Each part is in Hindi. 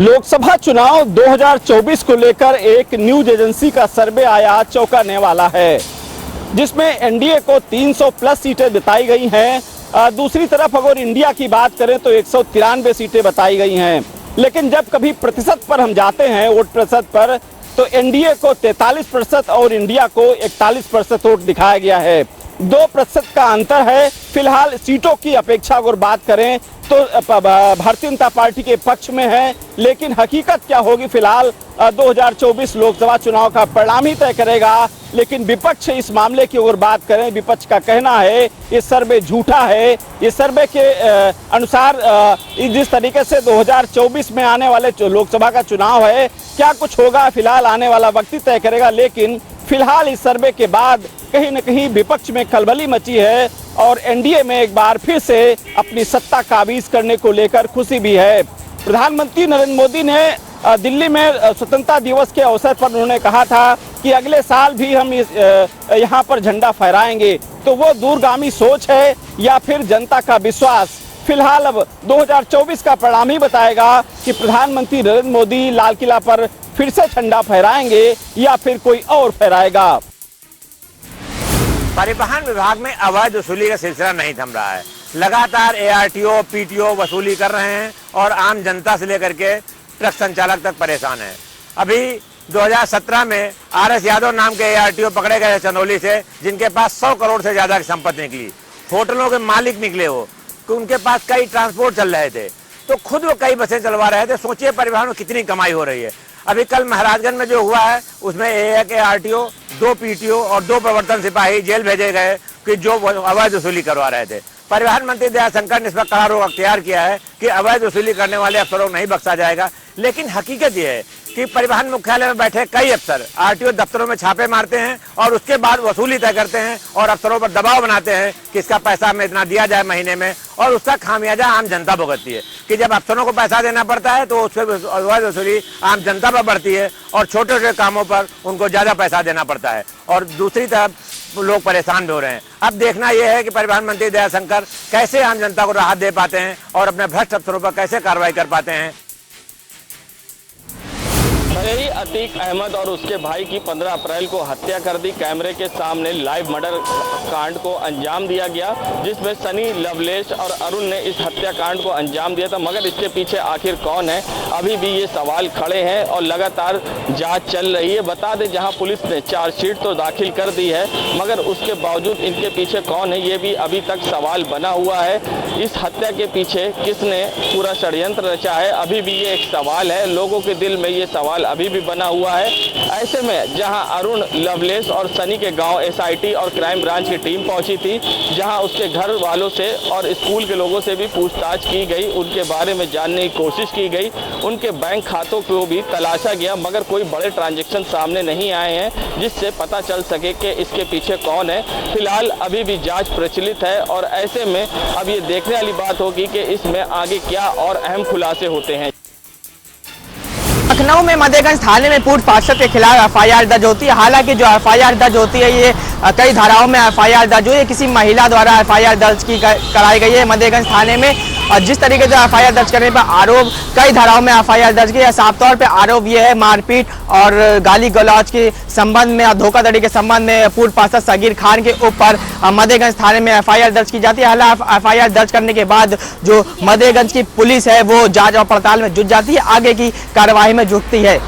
लोकसभा चुनाव 2024 को लेकर एक न्यूज एजेंसी का सर्वे आया चौंकाने वाला है, जिसमें एनडीए को 300 प्लस सीटें बताई गई हैं। दूसरी तरफ अगर इंडिया की बात करें तो 193 सीटें बताई गई हैं। लेकिन जब कभी प्रतिशत पर हम जाते हैं, वोट प्रतिशत पर, तो एनडीए को 43% और इंडिया को 41% वोट दिखाया गया है। 2% का अंतर है। फिलहाल सीटों की अपेक्षा अगर बात करें तो भारतीय जनता पार्टी के पक्ष में है, लेकिन हकीकत क्या होगी फिलहाल 2024 लोकसभा चुनाव का परिणाम ही तय करेगा। लेकिन विपक्ष इस मामले की अगर बात करें, विपक्ष का कहना है ये सर्वे झूठा है। इस सर्वे के अनुसार जिस तरीके से 2024 में आने वाले लोकसभा का चुनाव है, क्या कुछ होगा फिलहाल आने वाला वक्त ही तय करेगा। लेकिन फिलहाल इस सर्वे के बाद कहीं न कहीं विपक्ष में खलबली मची है और एनडीए में एक बार फिर से अपनी सत्ता काबीज करने को लेकर खुशी भी है। प्रधानमंत्री नरेंद्र मोदी ने दिल्ली में स्वतंत्रता दिवस के अवसर पर उन्होंने कहा था कि अगले साल भी हम यहाँ पर झंडा फहराएंगे। तो वो दूरगामी सोच है या फिर जनता का विश्वास? फिलहाल अब 2024 का परिणाम ही बताएगा कि प्रधानमंत्री नरेंद्र मोदी लाल किला पर फिर से झंडा फहराएंगे या फिर कोई और फहराएगा। परिवहन विभाग में अवैध वसूली का सिलसिला नहीं थम रहा है। लगातार एआरटीओ, पीटीओ वसूली कर रहे हैं और आम जनता से लेकर के ट्रक संचालक तक परेशान है। अभी 2017 में आरएस यादव नाम के एआरटीओ पकड़े गए चंदौली से, जिनके पास 100 करोड़ से ज्यादा की संपत्ति निकली। होटलों के मालिक निकले वो, कि उनके पास कई ट्रांसपोर्ट चल रहे थे, तो खुद वो कई बसें चलवा रहे थे। सोचिए परिवहन में कितनी कमाई हो रही है। अभी कल महाराजगंज में जो हुआ है, उसमें एक एआरटीओ, 2 पीटीओ और 2 प्रवर्तन सिपाही जेल भेजे गए कि जो अवैध वसूली करवा रहे थे। परिवहन मंत्री दयाशंकर ने इस पर कड़ा रुख अख्तियार किया है कि अवैध वसूली करने वाले अफसरों को नहीं बख्शा जाएगा। लेकिन हकीकत यह है कि परिवहन मुख्यालय में बैठे कई अफसर आरटीओ दफ्तरों में छापे मारते हैं और उसके बाद वसूली तय करते हैं और अफसरों पर दबाव बनाते हैं कि इसका पैसा हमें इतना दिया जाए महीने में, और उसका खामियाजा आम जनता भुगतती है। कि जब अफसरों को पैसा देना पड़ता है तो उस पर अवैध वसूली आम जनता पर बढ़ती है और छोटे छोटे कामों पर उनको ज्यादा पैसा देना पड़ता है और दूसरी तरफ लोग परेशान भी हो रहे हैं। अब देखना यह है कि परिवहन मंत्री दयाशंकर कैसे आम जनता को राहत दे पाते हैं और अपने भ्रष्ट अफसरों पर कैसे कार्रवाई कर पाते हैं। बरेली अतीक अहमद और उसके भाई की 15 अप्रैल को हत्या कर दी। कैमरे के सामने लाइव मर्डर कांड को अंजाम दिया गया, जिसमें सनी, लवलेश और अरुण ने इस हत्याकांड को अंजाम दिया था। मगर इसके पीछे आखिर कौन है, अभी भी ये सवाल खड़े हैं और लगातार जांच चल रही है। बता दें, जहां पुलिस ने चार्जशीट तो दाखिल कर दी है, मगर उसके बावजूद इनके पीछे कौन है, ये भी अभी तक सवाल बना हुआ है। इस हत्या के पीछे किसने पूरा षड्यंत्र रचा है, अभी भी ये एक सवाल है। लोगों के दिल में ये सवाल अभी भी बना हुआ है। ऐसे में जहां अरुण, लवलेश और सनी के गांव एसआईटी और क्राइम ब्रांच की टीम पहुंची थी, जहां उसके घर वालों से और स्कूल के लोगों से भी पूछताछ की गई, उनके बारे में जानने की कोशिश की गई, उनके बैंक खातों को भी तलाशा गया, मगर कोई बड़े ट्रांजैक्शन सामने नहीं आए हैं जिससे पता चल सके कि इसके पीछे कौन है। फिलहाल अभी भी जांच प्रचलित है और ऐसे में अब ये देखने वाली बात होगी कि इसमें आगे क्या और अहम खुलासे होते हैं। लखनऊ में मदेगंज थाने में पूर्व पार्षद के खिलाफ एफआईआर दर्ज होती है। हालांकि जो एफआईआर दर्ज होती है ये कई धाराओं में एफआईआर दर्ज हुई है। किसी महिला द्वारा एफआईआर दर्ज कराई गई है मदेगंज थाने में, और जिस तरीके से एफआईआर दर्ज करने पर आरोप कई धाराओं में एफआईआर दर्ज की है। साफ तौर पे आरोप ये है मारपीट और गाली गलौज के संबंध में और धोखाधड़ी के संबंध में पूर्व पार्षद सगीर खान के ऊपर मदेगंज थाने में एफआईआर दर्ज की जाती है। हालांकि एफआईआर दर्ज करने के बाद जो मदेगंज की पुलिस है वो जांच और पड़ताल में जुट जाती है, आगे की कार्यवाही में जुटती है।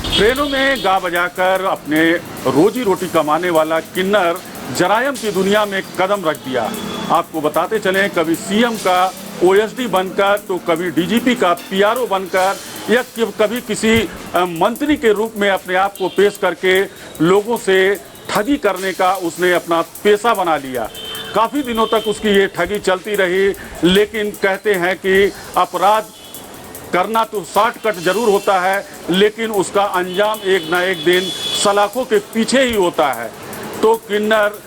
ट्रेनों में गा बजाकर अपने रोजी रोटी कमाने वाला किन्नर जरायम की दुनिया में कदम रख दिया। आपको बताते चलें, कभी सीएम का ओएसडी बनकर तो कभी डीजीपी का पीआरओ बनकर या कभी किसी मंत्री के रूप में अपने आप को पेश करके लोगों से ठगी करने का उसने अपना पेशा बना लिया। काफ़ी दिनों तक उसकी ये ठगी चलती रही, लेकिन कहते हैं कि अपराध करना तो शॉर्टकट जरूर होता है, लेकिन उसका अंजाम एक ना एक दिन सलाखों के पीछे ही होता है। तो किन्नर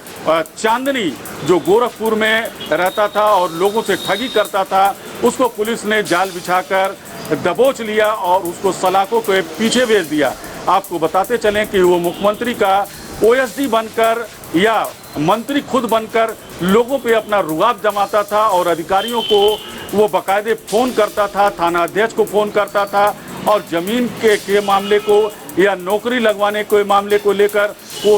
चांदनी जो गोरखपुर में रहता था और लोगों से ठगी करता था, उसको पुलिस ने जाल बिछाकर दबोच लिया और उसको सलाखों के पीछे भेज दिया। आपको बताते चलें कि वो मुख्यमंत्री का ओएसडी बनकर या मंत्री खुद बनकर लोगों पे अपना रुआब जमाता था और अधिकारियों को वो बाकायदे फ़ोन करता था, थाना अध्यक्ष को फ़ोन करता था और ज़मीन के मामले को या नौकरी लगवाने के मामले को लेकर वो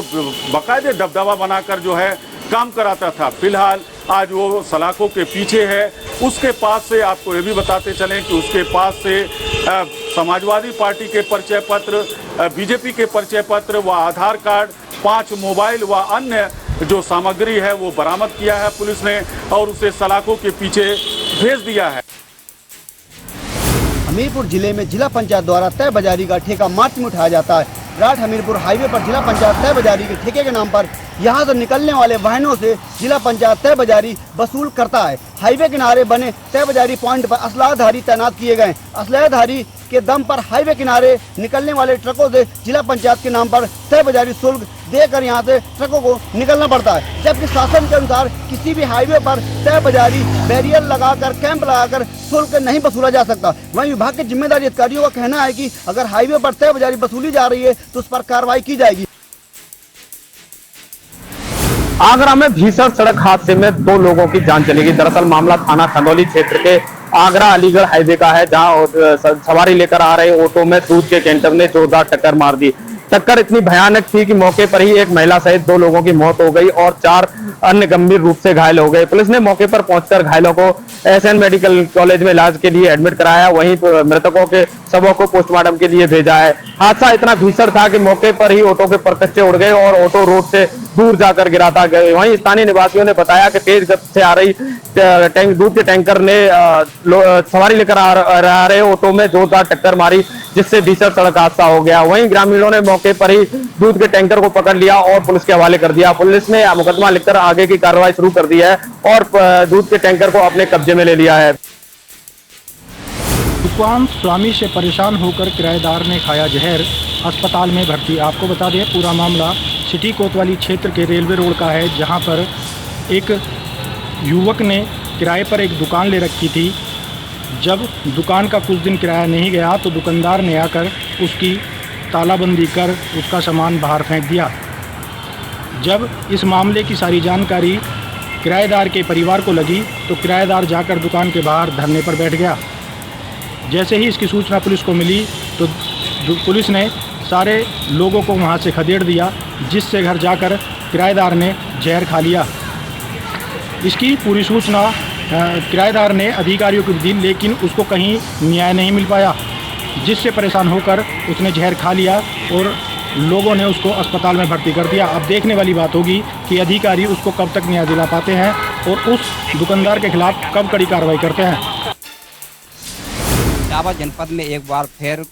बाकायदे दबदबा बनाकर जो है काम कराता था। फिलहाल आज वो सलाखों के पीछे है। उसके पास से आपको ये भी बताते चलें कि उसके पास से समाजवादी पार्टी के परिचय पत्र, बीजेपी के परिचय पत्र व आधार कार्ड, 5 मोबाइल व अन्य जो सामग्री है वो बरामद किया है पुलिस ने और उसे सलाखों के पीछे भेज दिया है। हमीरपुर जिले में जिला पंचायत द्वारा तय बाजारी का ठेका मार्च में उठाया जाता है। राठ हमीरपुर हाईवे पर जिला पंचायत तय बाजारी के ठेके के नाम पर यहां से निकलने वाले वाहनों से जिला पंचायत तय बाजारी वसूल करता है। हाईवे किनारे बने तय बाजारी पॉइंट पर असलाहधारी तैनात किए गए। असलाहधारी के दम पर हाईवे किनारे निकलने वाले ट्रकों से जिला पंचायत के नाम पर तय बाजारी शुल्क देकर यहां से ट्रकों को निकलना पड़ता है। जबकि शासन के अनुसार किसी भी हाईवे पर तय बाजारी बैरियर लगाकर, कैंप लगाकर शुल्क नहीं वसूला जा सकता। वहीं विभाग के जिम्मेदारी अधिकारियों का कहना है कि अगर हाईवे पर तय बाजारी वसूली जा रही है तो उस पर कार्रवाई की जाएगी। आगरा में भीषण सड़क हादसे में 2 लोगों की जान चली गई। दरअसल मामला थाना खंदौली क्षेत्र के आगरा अलीगढ़ हाईवे का है, जहां सवारी लेकर आ रहे ऑटो में दूध के कैंटर ने जोरदार टक्कर मार दी। टक्कर इतनी भयानक थी कि मौके पर ही एक महिला सहित 2 लोगों की मौत हो गई और 4 अन्य गंभीर रूप से घायल हो गए। पुलिस ने मौके पर पहुंचकर घायलों को एसएन मेडिकल कॉलेज में इलाज के लिए एडमिट कराया। वहीं मृतकों के शवों को पोस्टमार्टम के लिए भेजा है। हादसा इतना भीषण था कि मौके पर ही ऑटो के परकच्चे उड़ गए और ऑटो रोड से दूर जाकर गिराता गया। वहीं स्थानीय निवासियों ने बताया कि तेज गति से आ रही दूध के टैंकर ने सवारी लेकर आ रहे ऑटो में जोरदार टक्कर मारी, जिससे भीषण सड़क हादसा हो गया। वहीं ग्रामीणों ने मौके पर ही दूध के टैंकर को पकड़ लिया और पुलिस के हवाले कर दिया। पुलिस ने मुकदमा लिखकर आगे की कार्रवाई शुरू कर दी है और दूध के टैंकर को अपने कब्जे में ले लिया है। दुकान स्वामी से परेशान होकर किराएदार ने खाया जहर, अस्पताल में भर्ती। आपको बता दें पूरा मामला सिटी कोतवाली क्षेत्र के रेलवे रोड का है, जहां पर एक युवक ने किराए पर एक दुकान ले रखी थी। जब दुकान का कुछ दिन किराया नहीं गया तो दुकानदार ने आकर उसकी तालाबंदी कर उसका सामान बाहर फेंक दिया। जब इस मामले की सारी जानकारी किराएदार के परिवार को लगी तो किराएदार जाकर दुकान के बाहर धरने पर बैठ गया। जैसे ही इसकी सूचना पुलिस को मिली तो पुलिस ने सारे लोगों को वहां से खदेड़ दिया, जिससे घर जाकर किराएदार ने जहर खा लिया। इसकी पूरी सूचना किराएदार ने अधिकारियों को दी, लेकिन उसको कहीं न्याय नहीं मिल पाया, जिससे परेशान होकर उसने जहर खा लिया और लोगों ने उसको अस्पताल में भर्ती कर दिया। अब देखने वाली बात होगी कि अधिकारी उसको कब तक न्याय दिला पाते हैं और उस दुकानदार के खिलाफ कब कड़ी कार्रवाई करते हैं। इटावा जनपद में एक बार फिर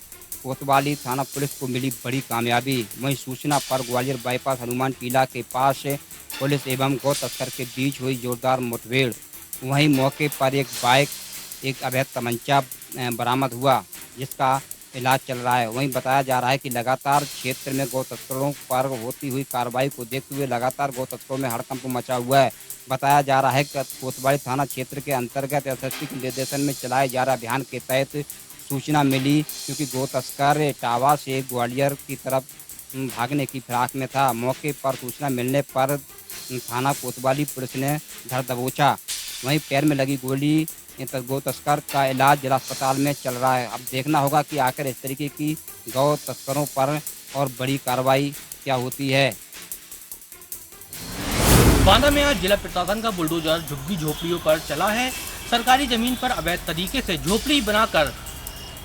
कोतवाली थाना पुलिस को मिली बड़ी कामयाबी। वहीं सूचना पर ग्वालियर बाईपास हनुमान टीला के पास पुलिस एवं गौ तस्कर के बीच हुई जोरदार मुठभेड़। वहीं मौके पर एक बाइक, एक अवैध तमंचा बरामद हुआ, जिसका इलाज चल रहा है। वहीं बताया जा रहा है कि लगातार क्षेत्र में गौ तस्करों पर होती हुई कार्रवाई को देखते हुए लगातार गौ तस्करों में हड़कंप मचा हुआ है। बताया जा रहा है कि कोतवाली थाना क्षेत्र के अंतर्गत एसएसपी के निर्देशन में चलाए जा रहे अभियान के तहत सूचना मिली, क्योंकि गौ तस्कर इटावा से ग्वालियर की तरफ भागने की फिराक में था। मौके पर सूचना मिलने पर थाना कोतवाली पुलिस ने धर दबोचा। वहीं पैर में लगी गोली गौ तस्कर का इलाज जिला अस्पताल में चल रहा है। अब देखना होगा कि आखिर इस तरीके की गौ तस्करों पर और बड़ी कार्रवाई क्या होती है। बांदा में आज जिला प्रशासन का बुलडोजर झुग्गी झोपड़ियों पर चला है। सरकारी जमीन पर अवैध तरीके से झोपड़ी बनाकर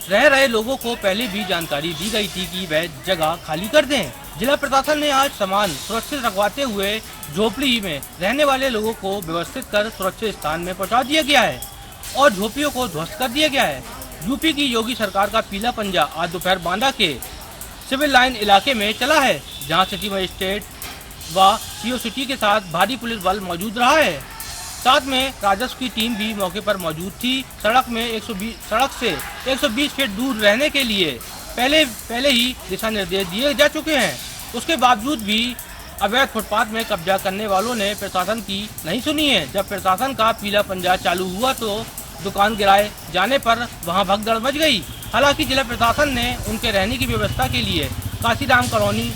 रह रहे लोगों को पहले भी जानकारी दी गई थी कि वह जगह खाली कर दें। जिला प्रशासन ने आज सामान सुरक्षित रखवाते हुए झोपड़ी में रहने वाले लोगों को व्यवस्थित कर सुरक्षित स्थान में पहुंचा दिया गया है और झोपड़ियों को ध्वस्त कर दिया गया है। यूपी की योगी सरकार का पीला पंजा आज दोपहर बांदा के सिविल लाइन इलाके में चला है, जहां सिटी मजिस्ट्रेट व सीओ सिटी के साथ भारी पुलिस बल मौजूद रहा है। साथ में राजस्व की टीम भी मौके पर मौजूद थी। सड़क से 120 फीट दूर रहने के लिए पहले ही दिशा निर्देश दिए जा चुके हैं। उसके बावजूद भी अवैध फुटपाथ में कब्जा करने वालों ने प्रशासन की नहीं सुनी है। जब प्रशासन का पीला पंजा चालू हुआ तो दुकान गिराए जाने पर वहां भगदड़ मच गई। हालांकि जिला प्रशासन ने उनके रहने की व्यवस्था के लिए काशीराम कॉलोनी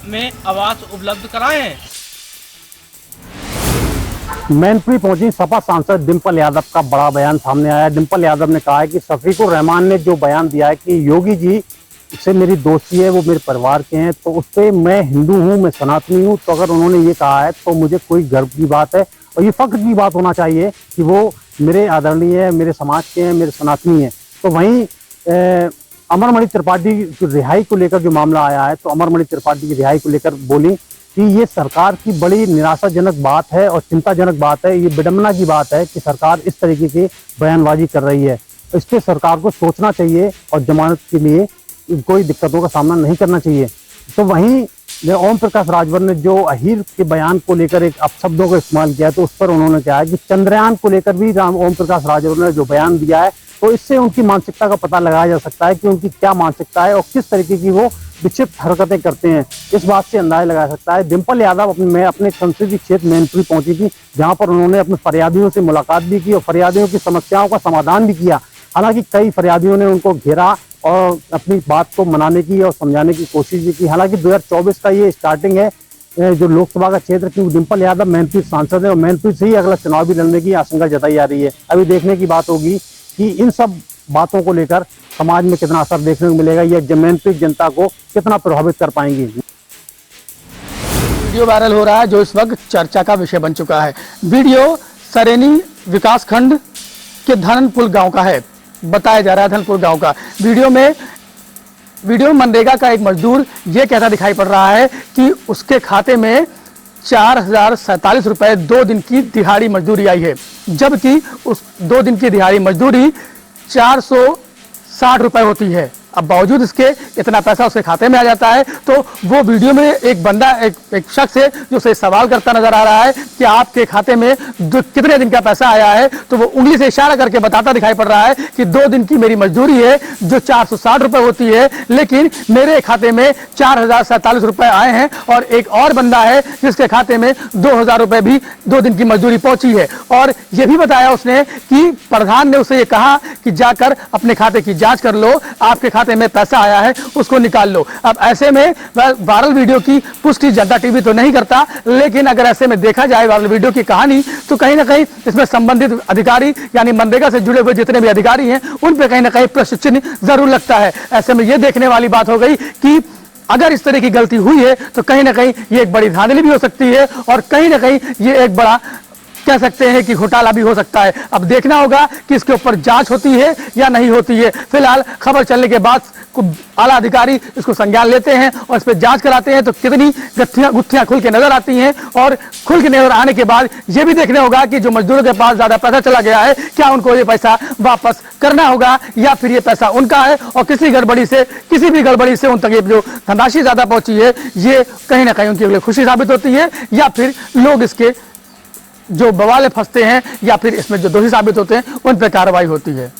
में आवास उपलब्ध कराए हैं। मैनपुरी पहुंची सपा सांसद डिंपल यादव का बड़ा बयान सामने आया। डिंपल यादव ने कहा है कि शफीकुर रहमान ने जो बयान दिया है कि योगी जी से मेरी दोस्ती है, वो मेरे परिवार के हैं, तो उससे मैं हिंदू हूं, मैं सनातनी हूं, तो अगर उन्होंने ये कहा है तो मुझे कोई गर्व की बात है और ये फख्र की बात होना चाहिए कि वो मेरे आदरणीय है, मेरे समाज के हैं, मेरे सनातनी हैं। तो वहीं अमरमणि त्रिपाठी की रिहाई को लेकर जो मामला आया है, तो अमरमणि त्रिपाठी की रिहाई को लेकर बोली कि ये सरकार की बड़ी निराशाजनक बात है और चिंताजनक बात है, ये विडंबना की बात है कि सरकार इस तरीके की बयानबाजी कर रही है। इस पर सरकार को सोचना चाहिए और जमानत के लिए कोई दिक्कतों का सामना नहीं करना चाहिए। तो वहीं ओम प्रकाश राजभर ने जो अहीर के बयान को लेकर एक अपशब्दों का इस्तेमाल किया, तो उस पर उन्होंने कहा कि चंद्रयान को लेकर भी ओम प्रकाश राजभर ने जो बयान दिया है, तो इससे उनकी मानसिकता का पता लगाया जा सकता है कि उनकी क्या मानसिकता है और किस तरीके की वो विक्षिप्त हरकतें करते हैं। इस बात से अंदाजा लगाया सकता है। डिंपल यादव अपने संसदीय क्षेत्र मैनपुरी पहुंची थी, जहां पर उन्होंने अपने फरियादियों से मुलाकात भी की और फरियादियों की समस्याओं का समाधान भी किया। हालांकि कई फरियादियों ने उनको घेरा और अपनी बात को मनाने की और समझाने की कोशिश भी की। हालांकि 2024 का ये स्टार्टिंग है जो लोकसभा का क्षेत्र, क्योंकि डिंपल यादव मैनपुरी सांसद है और मैनपुरी से ही अगला चुनाव भी लड़ने की आशंका जताई जा रही है। अभी देखने की बात होगी कि इन सब बातों को लेकर समाज में कितना असर देखने को मिलेगा, या मैनपुरी जनता को कितना प्रभावित कर पाएंगी। वीडियो वायरल हो रहा है जो इस वक्त चर्चा का विषय बन चुका है। वीडियो सरेनी विकासखंड के धनपुर गांव का है, बताया जा रहा है धनपुर गांव का। वीडियो में मनरेगा का एक मजदूर ये कहता दिखाई पड़ रहा है कि उसके खाते में 4047 रुपए 2 दिन की दिहाड़ी मजदूरी आई है, जबकि उस 2 दिन की दिहाड़ी मजदूरी 460 रुपए होती है। अब बावजूद इसके इतना पैसा उसके खाते में आ जाता है। तो वो वीडियो में एक बंदा एक शख्स है जो उसे सवाल करता नजर आ रहा है कि आपके खाते में कितने दिन का पैसा आया है, तो वो उंगली से इशारा करके बताता दिखाई पड़ रहा है कि 2 दिन की मेरी मजदूरी है जो 460 रुपए होती है, लेकिन मेरे खाते में 4047 रुपए आए हैं। और एक और बंदा है जिसके खाते में 2000 रुपए भी 2 दिन की मजदूरी पहुंची है। और ये भी बताया उसने कि प्रधान ने उसे ये कहा कि जाकर अपने खाते की जांच कर लो, आपके खाते में पैसा आया है उसको निकाल लो। अब ऐसे में वायरल वीडियो की पुष्टि जनता टीवी तो नहीं करता, लेकिन अगर ऐसे में देखा जाए वायरल वीडियो की कहानी, तो कहीं ना कहीं इसमें संबंधित अधिकारी यानी मनरेगा से जुड़े हुए जितने भी अधिकारी हैं उन पर कहीं ना कहीं प्रश्न चिन्ह जरूर लगता है। ऐसे में यह देखने वाली बात हो गई कि अगर इस तरह की गलती हुई है तो कहीं ना कहीं ये एक बड़ी धांधली भी हो सकती है और कहीं ना कहीं ये एक बड़ा कह सकते हैं कि घोटाला भी हो सकता है। अब देखना होगा कि इसके ऊपर जांच होती है या नहीं होती है। फिलहाल खबर चलने के बाद आला अधिकारी इसको संज्ञान लेते हैं और इस पर जांच कराते हैं तो कितनी गुत्थियां खुल के नजर आती हैं। और खुल के नजर आने के बाद यह भी देखने होगा कि जो मजदूरों के पास ज्यादा पैसा चला गया है, क्या उनको ये पैसा वापस करना होगा या फिर ये पैसा उनका है और किसी भी गड़बड़ी से उन तक ये जो धनराशि ज्यादा पहुंची है ये कहीं ना कहीं उनके लिए खुशी साबित होती है, या फिर लोग इसके जो बवाले फंसते हैं या फिर इसमें जो दोषी साबित होते हैं उन पर कार्रवाई होती है।